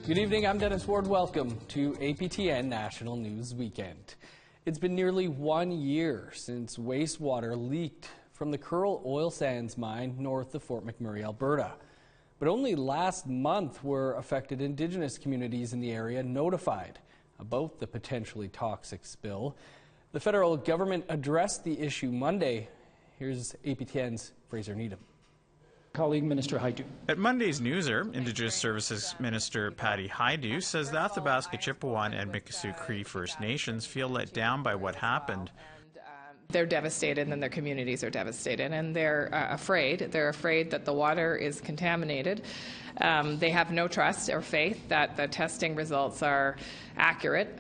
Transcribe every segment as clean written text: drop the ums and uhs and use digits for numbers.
Good evening, I'm Dennis Ward. Welcome to APTN National News Weekend. It's been nearly 1 year since wastewater leaked from the Kearl oil sands mine north of Fort McMurray, Alberta. But only last month were affected Indigenous communities in the area notified about the potentially toxic spill. The federal government addressed the issue Monday. Here's APTN's Fraser Needham. Colleague Minister Haidu. At Monday's Newser, Indigenous Services Minister Patty Haidu says the Athabasca, Chippewan and Mikisew Cree First Nations feel let down by what happened. They're devastated and their communities are devastated, and they're afraid. They're afraid that the water is contaminated. They have no trust or faith that the testing results are accurate,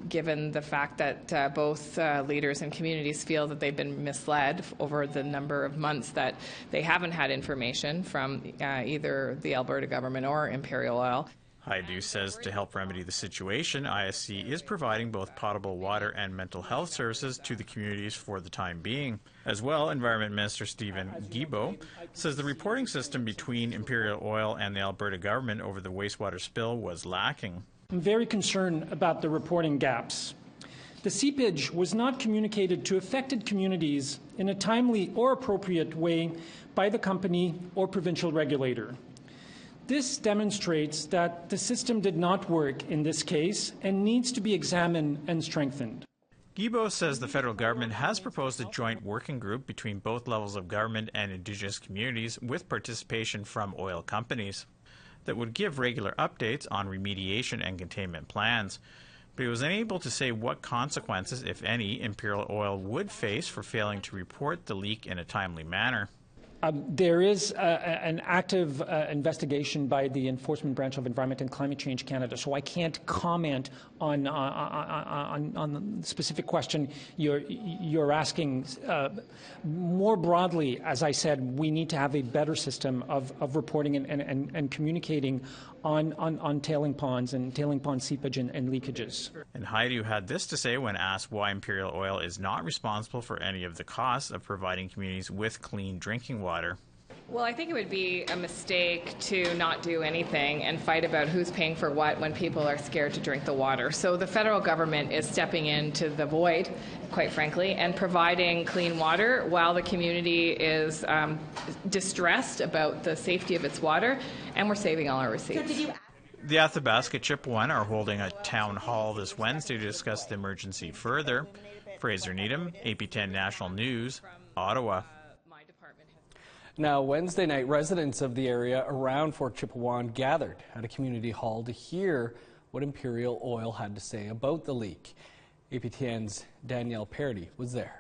given the fact that both leaders and communities feel that they've been misled over the number of months that they haven't had information from either the Alberta government or Imperial Oil. Haidu says to help remedy the situation, ISC is providing both potable water and mental health services to the communities for the time being. As well, Environment Minister Stephen Guilbeault says the reporting system between Imperial Oil and the Alberta government over the wastewater spill was lacking. I'm very concerned about the reporting gaps. The seepage was not communicated to affected communities in a timely or appropriate way by the company or provincial regulator. This demonstrates that the system did not work in this case and needs to be examined and strengthened. Guilbeault says the federal government has proposed a joint working group between both levels of government and Indigenous communities with participation from oil companies that would give regular updates on remediation and containment plans. But he was unable to say what consequences, if any, Imperial Oil would face for failing to report the leak in a timely manner. There is an active investigation by the Enforcement Branch of Environment and Climate Change Canada, so I can't comment on the specific question you're asking. More broadly, as I said, we need to have a better system of reporting and communicating on tailing ponds and tailing pond seepage and leakages. And Haidu had this to say when asked why Imperial Oil is not responsible for any of the costs of providing communities with clean drinking water. Well, I think it would be a mistake to not do anything and fight about who's paying for what when people are scared to drink the water. So the federal government is stepping into the void, quite frankly, and providing clean water while the community is distressed about the safety of its water, and we're saving all our receipts. The Athabasca Chippewan are holding a town hall this Wednesday to discuss the emergency further. Fraser Needham, APTN National News, Ottawa. Now, Wednesday night, residents of the area around Fort Chippewan gathered at a community hall to hear what Imperial Oil had to say about the leak. APTN's Danielle Parody was there.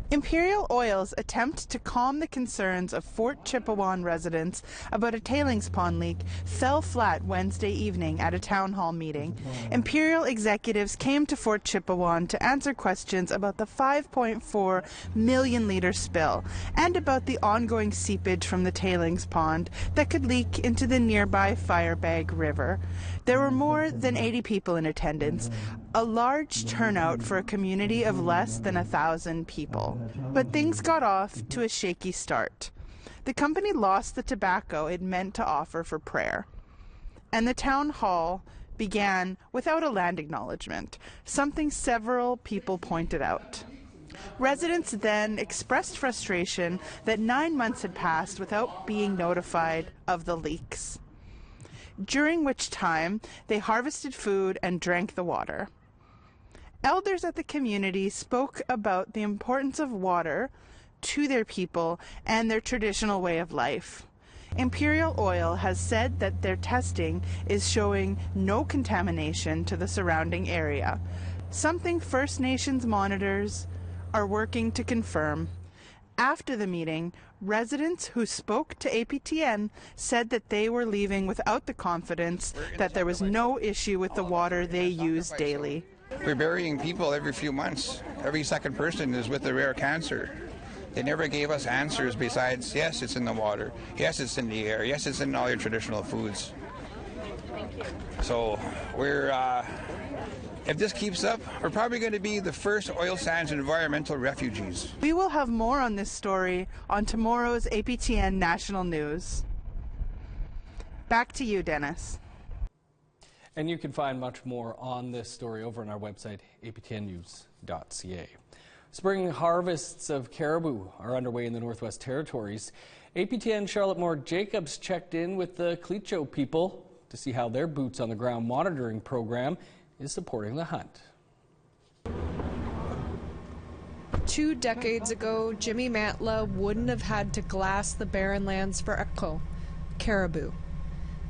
Imperial Oil's attempt to calm the concerns of Fort Chippewan residents about a tailings pond leak fell flat Wednesday evening at a town hall meeting. Imperial executives came to Fort Chippewan to answer questions about the 5.4 million litre spill and about the ongoing seepage from the tailings pond that could leak into the nearby Firebag River. There were more than 80 people in attendance, a large turnout for a community of less than 1,000 people. But things got off to a shaky start. The company lost the tobacco it meant to offer for prayer. And the town hall began without a land acknowledgement, something several people pointed out. Residents then expressed frustration that 9 months had passed without being notified of the leaks, during which time they harvested food and drank the water. Elders at the community spoke about the importance of water to their people and their traditional way of life. Imperial Oil has said that their testing is showing no contamination to the surrounding area, something First Nations monitors are working to confirm. After the meeting, residents who spoke to APTN said that they were leaving without the confidence that there was no issue with the water they use daily. We're burying people every few months. Every second person is with a rare cancer. They never gave us answers besides, yes, it's in the water, yes, it's in the air, yes, it's in all your traditional foods. So if this keeps up, we're probably going to be the first oil sands environmental refugees. We will have more on this story on tomorrow's APTN National News. Back to you, Dennis. And you can find much more on this story over on our website, aptnnews.ca. Spring harvests of caribou are underway in the Northwest Territories. APTN Charlotte Moore Jacobs checked in with the Tlicho people to see how their boots on the ground monitoring program is supporting the hunt. 2 decades ago, Jimmy Matla wouldn't have had to glass the barren lands for Equinox, caribou.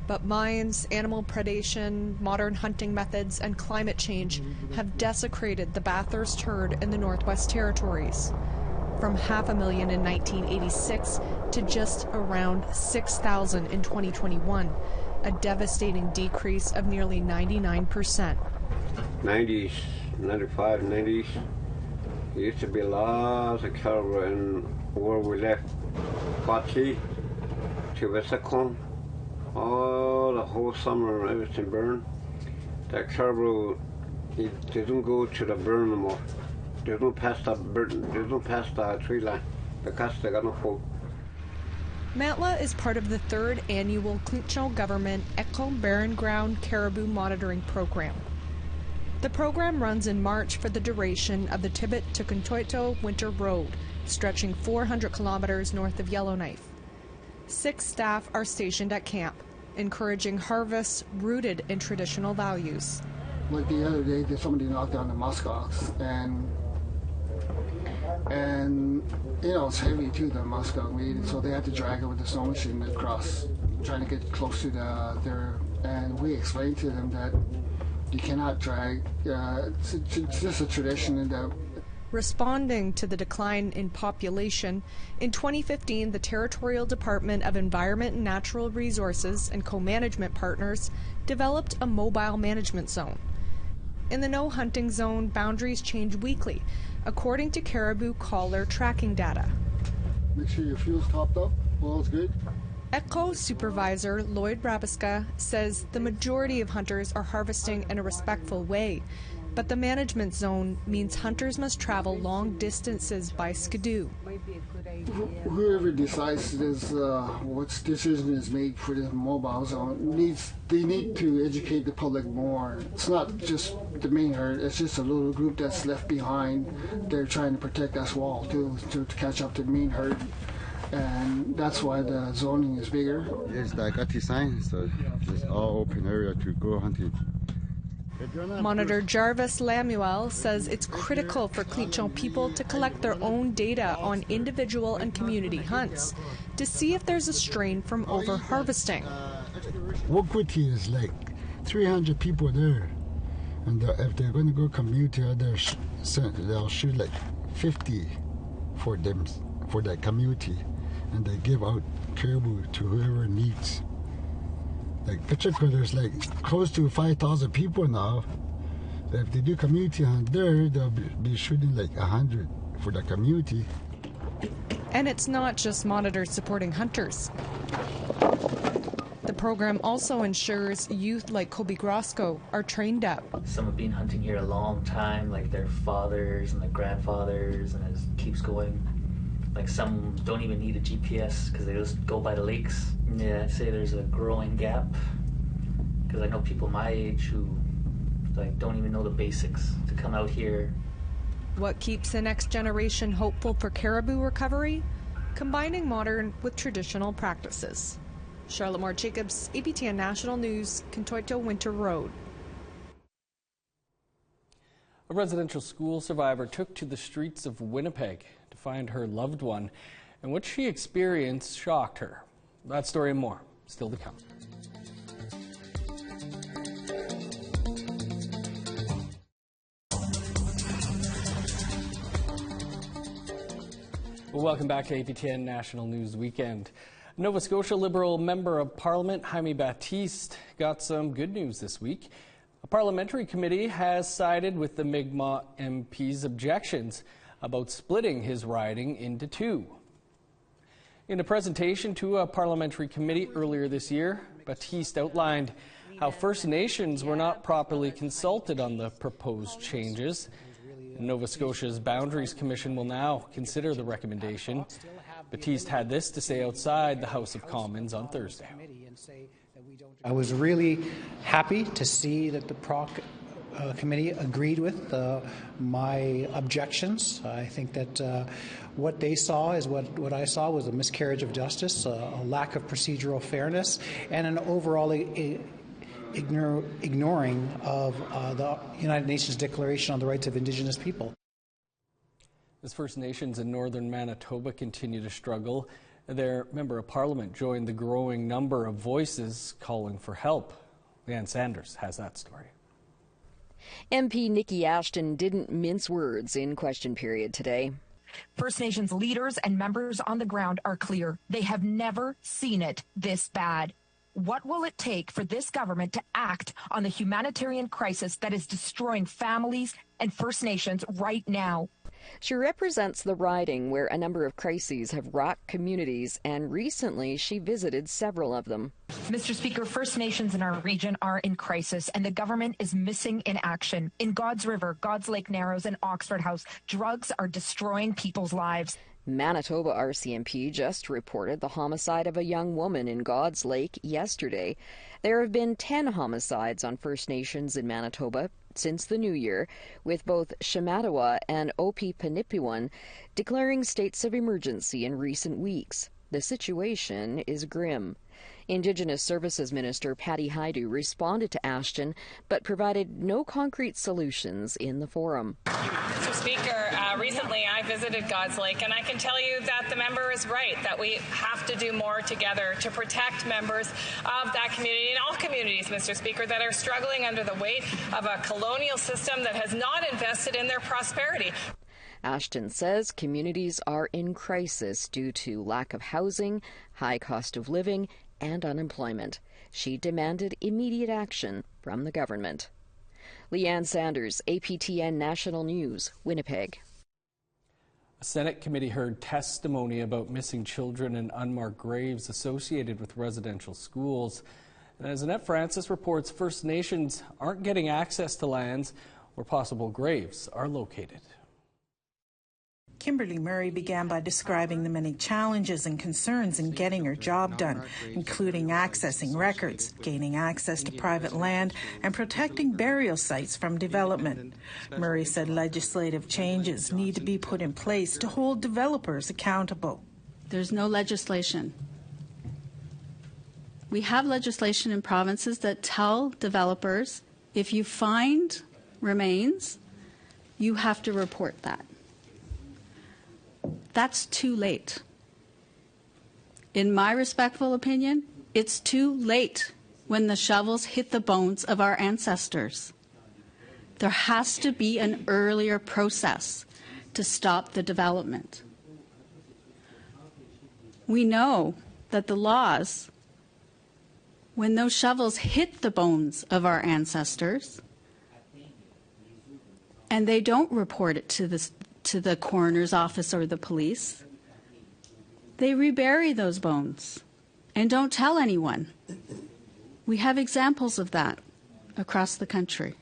But mines, animal predation, modern hunting methods, and climate change have desecrated the Bathurst herd in the Northwest Territories. From 500,000 in 1986 to just around 6,000 in 2021, a devastating decrease of nearly 99%. 90s, 95, 90s, there used to be lots of caribou in where we left Tlicho to Westcombe. Oh, the whole summer everything burned. That caribou, they don't go to the burn no more. They don't pass that burn, they don't pass that tree line because they got no food. Matla is part of the 3rd annual Tlicho government Echo Barren Ground Caribou Monitoring Program. The program runs in March for the duration of the Tibet to Kuntoito Winter Road, stretching 400 kilometers north of Yellowknife. 6 staff are stationed at camp, encouraging harvests rooted in traditional values. Like the other day, somebody knocked down the muskox, and you know, it's heavy too, the muskox weed, so they had to drag it with the snow machine across, trying to get close to their, and we explained to them that you cannot drag, it's just a tradition that. Responding to the decline in population, in 2015, the Territorial Department of Environment and Natural Resources and co-management partners developed a mobile management zone. In the no hunting zone, boundaries change weekly, according to caribou caller tracking data. Make sure your fuel's topped up, oil's good. ECHO supervisor Lloyd Rabiska says the majority of hunters are harvesting in a respectful way, but the management zone means hunters must travel long distances by skidoo. Whoever decides this, what decision is made for this mobile zone, they need to educate the public more. It's not just the main herd, it's just a little group that's left behind. They're trying to protect us all too, to catch up to the main herd. And that's why the zoning is bigger. Yes, I got the sign, so it's all open area to go hunting. Monitor Jarvis Lamuel says it's critical for Tlicho people to collect their own data on individual and community hunts to see if there's a strain from over-harvesting. Wokwiti is like 300 people there, and if they're going to go community, they'll shoot like 50 for them, for that community, and they give out caribou to whoever needs. Like Pacheco, there's like close to 5,000 people now. If they do community hunt there, they'll be shooting like 100 for the community. And it's not just monitors supporting hunters. The program also ensures youth like Kobe Grosco are trained up. Some have been hunting here a long time, like their fathers and their grandfathers, and it keeps going. Like some don't even need a GPS because they just go by the lakes. Yeah, I'd say there's a growing gap because I know people my age who like don't even know the basics to come out here. What keeps the next generation hopeful for caribou recovery? Combining modern with traditional practices. Charlotte Moore Jacobs, APTN National News, Kuntoito Winter Road. A residential school survivor took to the streets of Winnipeg to find her loved one, and what she experienced shocked her. That story and more, still to come. Well, welcome back to APTN National News Weekend. Nova Scotia Liberal Member of Parliament Jaime Baptiste got some good news this week. A parliamentary committee has sided with the Mi'kmaq MP's objections about splitting his riding into two. In a presentation to a parliamentary committee earlier this year, Baptiste outlined how First Nations were not properly consulted on the proposed changes. Nova Scotia's Boundaries Commission will now consider the recommendation. Baptiste had this to say outside the House of Commons on Thursday. I was really happy to see that the PROC committee agreed with my objections. I think that what they saw is what I saw was a miscarriage of justice, a lack of procedural fairness, and an overall ignoring of the United Nations Declaration on the Rights of Indigenous People. As First Nations in northern Manitoba continue to struggle, their Member of Parliament joined the growing number of voices calling for help. Leanne Sanders has that story. MP Nikki Ashton didn't mince words in question period today. First Nations leaders and members on the ground are clear. They have never seen it this bad. What will it take for this government to act on the humanitarian crisis that is destroying families and First Nations right now? She represents the riding where a number of crises have rocked communities, and recently she visited several of them. Mr. Speaker, First Nations in our region are in crisis, and the government is missing in action. In God's River, God's Lake Narrows, and Oxford House, drugs are destroying people's lives. Manitoba RCMP just reported the homicide of a young woman in God's Lake yesterday. There have been 10 homicides on First Nations in Manitoba since the new year, with both Shamattawa and Opipanipiwan declaring states of emergency in recent weeks. The situation is grim. Indigenous Services Minister Patty Haidu responded to Ashton, but provided no concrete solutions in the forum. Mr. Speaker, recently I visited God's Lake, and I can tell you that the member is right, that we have to do more together to protect members of that community and all communities, Mr. Speaker, that are struggling under the weight of a colonial system that has not invested in their prosperity. Ashton says communities are in crisis due to lack of housing, high cost of living, and unemployment. She demanded immediate action from the government. Leanne Sanders, APTN National News, Winnipeg. A Senate committee heard testimony about missing children and unmarked graves associated with residential schools. And as Annette Francis reports, First Nations aren't getting access to lands where possible graves are located. Kimberly Murray began by describing the many challenges and concerns in getting her job done, including accessing records, gaining access to private land, and protecting burial sites from development. Murray said legislative changes need to be put in place to hold developers accountable. There's no legislation. We have legislation in provinces that tell developers if you find remains, you have to report that. That's too late. In my respectful opinion, it's too late when the shovels hit the bones of our ancestors. There has to be an earlier process to stop the development. We know that the laws, when those shovels hit the bones of our ancestors, and they don't report it to the coroner's office or the police, they rebury those bones and don't tell anyone. We have examples of that across the country.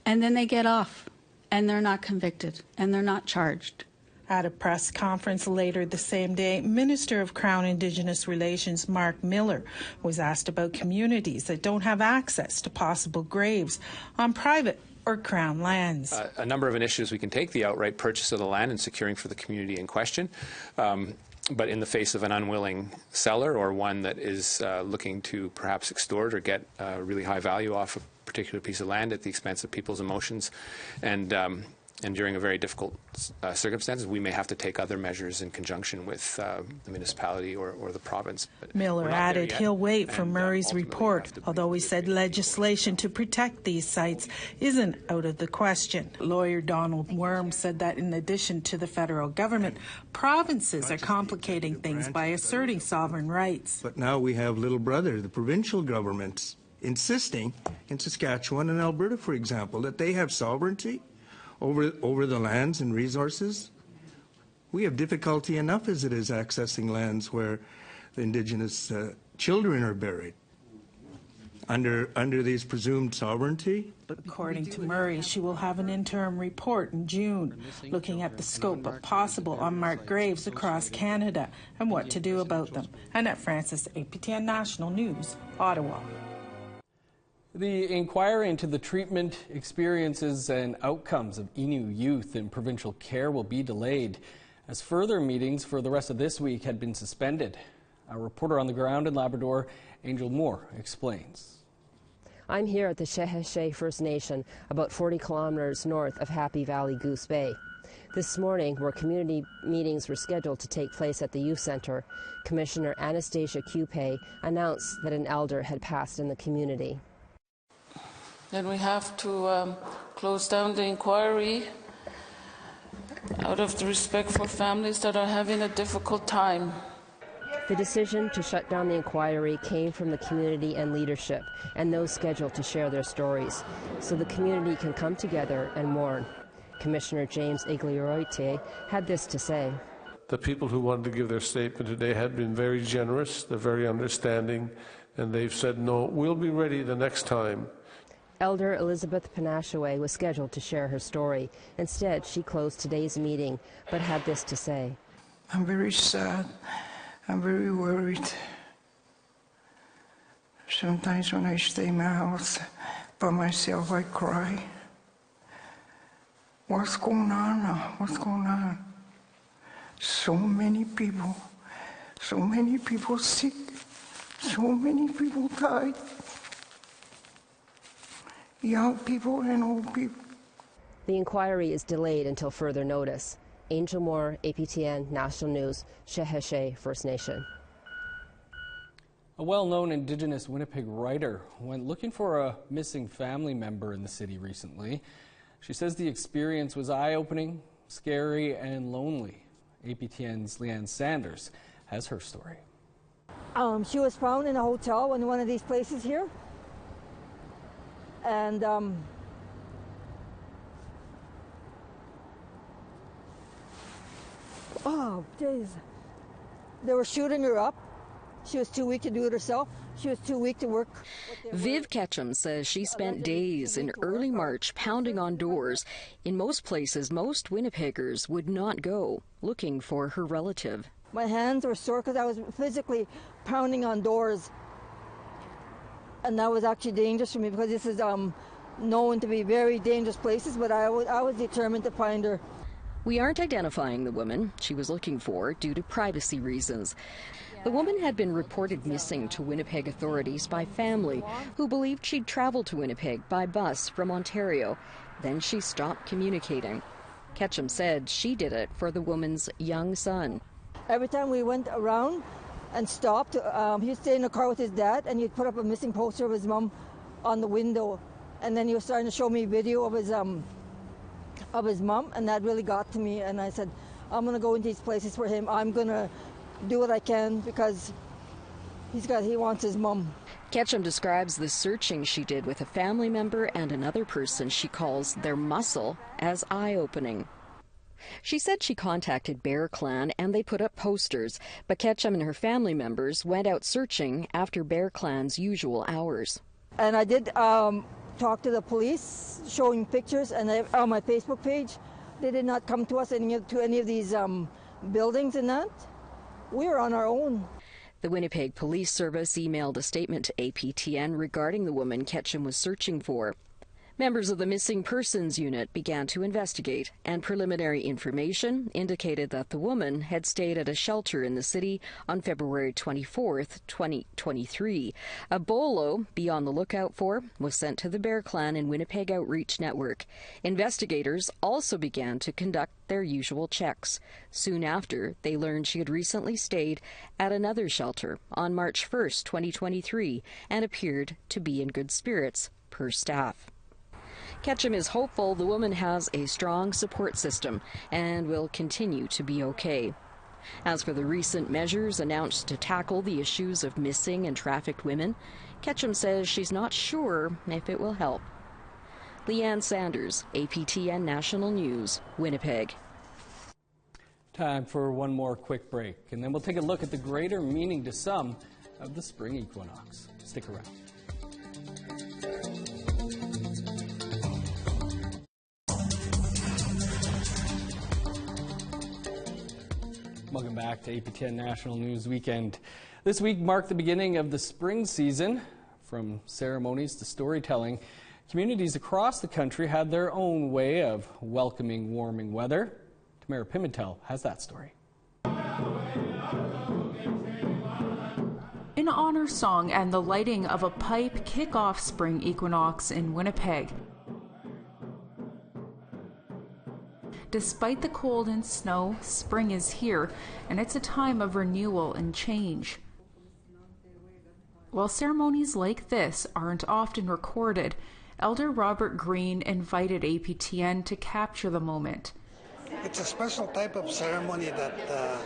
And then they get off and they're not convicted and they're not charged. At a press conference later the same day, Minister of Crown Indigenous Relations Mark Miller was asked about communities that don't have access to possible graves on private or Crown lands. A number of initiatives we can take: the outright purchase of the land and securing for the community in question. But in the face of an unwilling seller or one that is looking to perhaps extort or get really high value off a particular piece of land at the expense of people's emotions, and during a very difficult circumstances, we may have to take other measures in conjunction with the municipality or the province. But Miller added he'll wait for Murray's report, although he said legislation to protect these sites isn't out of the question. Lawyer Donald Worm said that in addition to the federal government, provinces are complicating things by asserting sovereign rights. But now we have little brother, the provincial governments, insisting in Saskatchewan and Alberta, for example, that they have sovereignty over the lands and resources. We have difficulty enough as it is accessing lands where the Indigenous children are buried. under these presumed sovereignty. According to Murray, she will have an interim report in June looking at the scope of possible unmarked graves across Canada and what to do about them. Annette Francis, APTN National News, Ottawa. The inquiry into the treatment, experiences, and outcomes of Innu youth in provincial care will be delayed as further meetings for the rest of this week had been suspended. Our reporter on the ground in Labrador, Angel Moore, explains. I'm here at the Chippewan First Nation, about 40 kilometers north of Happy Valley Goose Bay. This morning, where community meetings were scheduled to take place at the youth center, Commissioner Anastasia Coupe announced that an elder had passed in the community. Then we have to close down the inquiry out of the respect for families that are having a difficult time. The decision to shut down the inquiry came from the community and leadership and those scheduled to share their stories, so the community can come together and mourn. Commissioner James Iglesias had this to say. The people who wanted to give their statement today had been very generous, they're very understanding, and they've said, no, we'll be ready the next time. Elder Elizabeth Panashaway was scheduled to share her story. Instead, she closed today's meeting, but had this to say. I'm very sad. I'm very worried. Sometimes when I stay in my house by myself, I cry. What's going on now? What's going on? So many people sick, so many people died. Young people and old people. The inquiry is delayed until further notice. Angel Moore, APTN National News, Chippewan First Nation. A well-known Indigenous Winnipeg writer went looking for a missing family member in the city recently. She says the experience was eye-opening, scary, and lonely. APTN's Leanne Sanders has her story. She was found in a hotel in one of these places here. And oh, jeez. They were shooting her up. She was too weak to do it herself. She was too weak to work. Viv Ketchum says she spent days in early March pounding on doors. In most places, most Winnipeggers would not go, looking for her relative. My hands were sore because I was physically pounding on doors. And that was actually dangerous for me because this is known to be very dangerous places, but I was determined to find her. We aren't identifying the woman she was looking for due to privacy reasons. The woman had been reported missing to Winnipeg authorities by family who believed she'd traveled to Winnipeg by bus from Ontario. Then she stopped communicating. Ketchum said she did it for the woman's young son. Every time we went around and stopped, he'd stay in the car with his dad and he'd put up a missing poster of his mom on the window. And then he was starting to show me video of his mom, and that really got to me. And I said, I'm going to go into these places for him. I'm going to do what I can because he wants his mom. Ketchum describes the searching she did with a family member and another person she calls their muscle as eye-opening. She said she contacted Bear Clan and they put up posters, but Ketchum and her family members went out searching after Bear Clan's usual hours. And I did talk to the police, showing pictures, and on my Facebook page, they did not come to us to any of these buildings and that. We were on our own. The Winnipeg Police Service emailed a statement to APTN regarding the woman Ketchum was searching for. Members of the Missing Persons Unit began to investigate, and preliminary information indicated that the woman had stayed at a shelter in the city on February 24th, 2023. A bolo, be on the lookout for, was sent to the Bear Clan and Winnipeg Outreach Network. Investigators also began to conduct their usual checks. Soon after, they learned she had recently stayed at another shelter on March 1st, 2023, and appeared to be in good spirits, per staff. Ketchum is hopeful the woman has a strong support system and will continue to be okay. As for the recent measures announced to tackle the issues of missing and trafficked women, Ketchum says she's not sure if it will help. Leanne Sanders, APTN National News, Winnipeg. Time for one more quick break, and then we'll take a look at the greater meaning to some of the spring equinox. Stick around. Welcome back to APTN National News Weekend. This week marked the beginning of the spring season. From ceremonies to storytelling, communities across the country had their own way of welcoming warming weather. Tamara Pimentel has that story. An honor song and the lighting of a pipe kick off spring equinox in Winnipeg. Despite the cold and snow, spring is here, and it's a time of renewal and change. While ceremonies like this aren't often recorded, Elder Robert Green invited APTN to capture the moment. It's a special type of ceremony that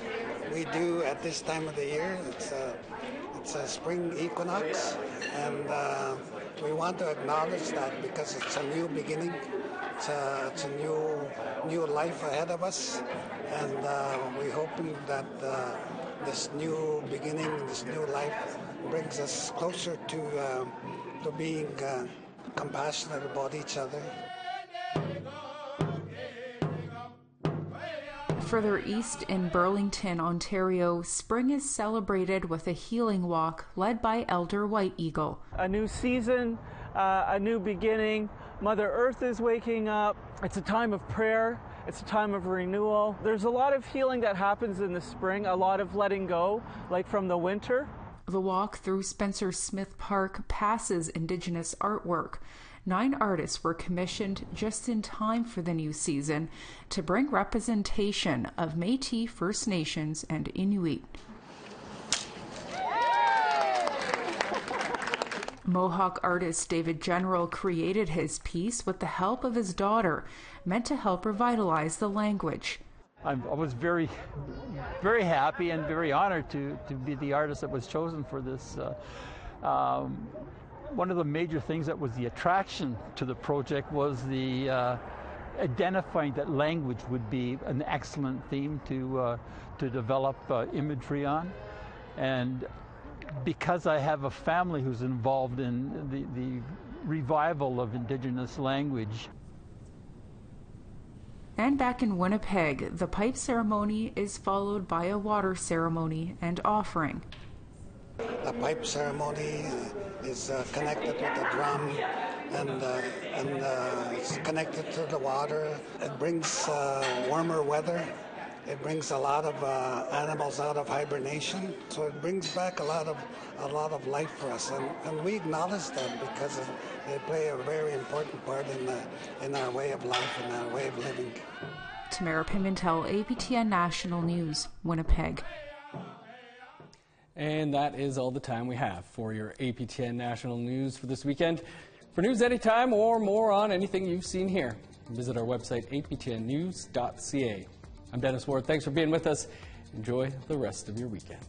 we do at this time of the year. It's a spring equinox, and we want to acknowledge that because it's a new beginning. It's a new life ahead of us, and we're hoping that this new beginning, this new life, brings us closer to being compassionate about each other. Further east in Burlington, Ontario, spring is celebrated with a healing walk led by Elder White Eagle. A new season, a new beginning. Mother Earth is waking up. It's a time of prayer. It's a time of renewal. There's a lot of healing that happens in the spring, a lot of letting go, like from the winter. The walk through Spencer Smith Park passes Indigenous artwork. 9 artists were commissioned just in time for the new season to bring representation of Métis, First Nations, and Inuit. Mohawk artist David General created his piece with the help of his daughter, meant to help revitalize the language. I was very, very happy and very honored to be the artist that was chosen for this. One of the major things that was the attraction to the project was the identifying that language would be an excellent theme to develop imagery on. And because I have a family who's involved in the revival of Indigenous language. And back in Winnipeg, the pipe ceremony is followed by a water ceremony and offering. The pipe ceremony is connected with the drum, and it's connected to the water. It brings warmer weather. It brings a lot of animals out of hibernation, so it brings back a lot of life for us, and we acknowledge that because they play a very important part in our way of life and our way of living. Tamara Pimentel, APTN National News, Winnipeg. And that is all the time we have for your APTN National News for this weekend. For news anytime or more on anything you've seen here, visit our website, aptnnews.ca. I'm Dennis Ward. Thanks for being with us. Enjoy the rest of your weekend.